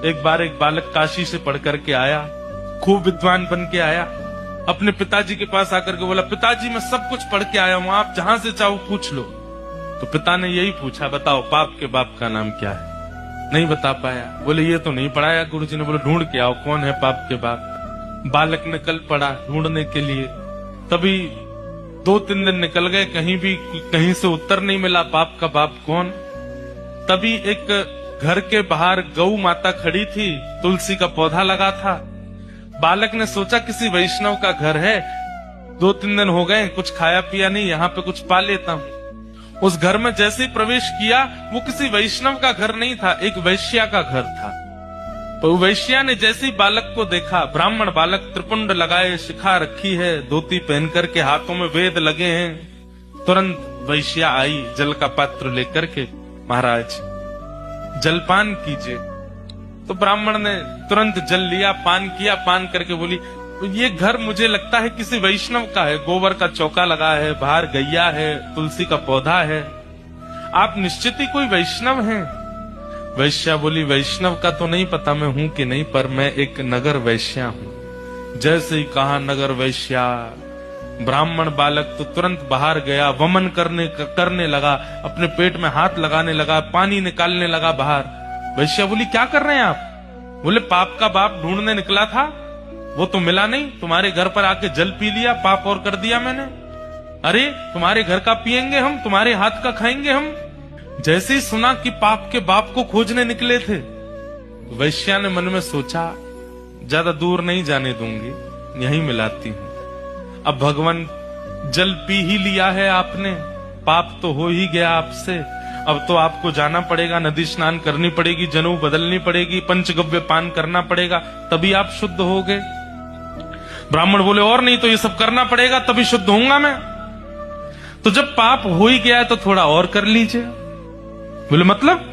एक बार एक बालक काशी से पढ़ करके आया, खूब विद्वान बन के आया, अपने पिताजी के पास आकर के बोला, पिताजी मैं सब कुछ पढ़ के आया हूं, आप जहां से चाहो पूछ लो। तो पिता ने यही पूछा, बताओ पाप के बाप का नाम क्या है? नहीं बता पाया। बोले ये तो नहीं पढ़ाया गुरुजी ने। बोले ढूंढ के आओ कौन है पाप के बाप। बालक ने कल पढ़ा ढूंढने के लिए, तभी 2-3 दिन निकल गए, कहीं से उत्तर नहीं मिला पाप का बाप कौन। तभी एक घर के बाहर गौ माता खड़ी थी, तुलसी का पौधा लगा था। बालक ने सोचा किसी वैष्णव का घर है, 2-3 दिन हो गए कुछ खाया पिया नहीं, यहाँ पे कुछ पा लेता हूँ। उस घर में जैसे ही प्रवेश किया, वो किसी वैष्णव का घर नहीं था, एक वैश्या का घर था। तो वैश्या ने जैसे ही बालक को देखा, ब्राह्मण बालक, त्रिपुंड लगाए, शिखा रखी है, धोती पहन करके, हाथों में वेद लगे हैं, तुरंत वैश्या आई जल का पात्र लेकर के, महाराज जलपान कीजिए। तो ब्राह्मण ने तुरंत जल लिया, पान किया, पान करके बोली, ये घर मुझे लगता है किसी वैष्णव का है, गोबर का चौका लगा है, बाहर गैया है, तुलसी का पौधा है, आप निश्चित ही कोई वैष्णव हैं। वैश्या बोली, वैष्णव का तो नहीं पता मैं हूं कि नहीं, पर मैं एक नगर वैश्या हूं। जैसे ही कहा नगर वैश्या, ब्राह्मण बालक तो तुरंत बाहर गया, वमन करने लगा, अपने पेट में हाथ लगाने लगा, पानी निकालने लगा बाहर। वैश्या बोली, क्या कर रहे हैं आप? बोले, पाप का बाप ढूंढने निकला था, वो तो मिला नहीं, तुम्हारे घर पर आके जल पी लिया, पाप और कर दिया मैंने। अरे तुम्हारे घर का पिएंगे हम, तुम्हारे हाथ का खाएंगे हम। जैसे ही सुना कि पाप के बाप को खोजने निकले थे, वैश्या ने मन में सोचा, ज्यादा दूर नहीं जाने दूंगी, यहीं मिलाती हूं। अब भगवान जल पी ही लिया है आपने, पाप तो हो ही गया आपसे, अब तो आपको जाना पड़ेगा, नदी स्नान करनी पड़ेगी, जनेऊ बदलनी पड़ेगी, पंचगव्य पान करना पड़ेगा, तभी आप शुद्ध होगे। ब्राह्मण बोले, और नहीं तो ये सब करना पड़ेगा तभी शुद्ध होऊंगा मैं। तो जब पाप हो ही गया है तो थोड़ा और कर लीजिए। बोले मतलब?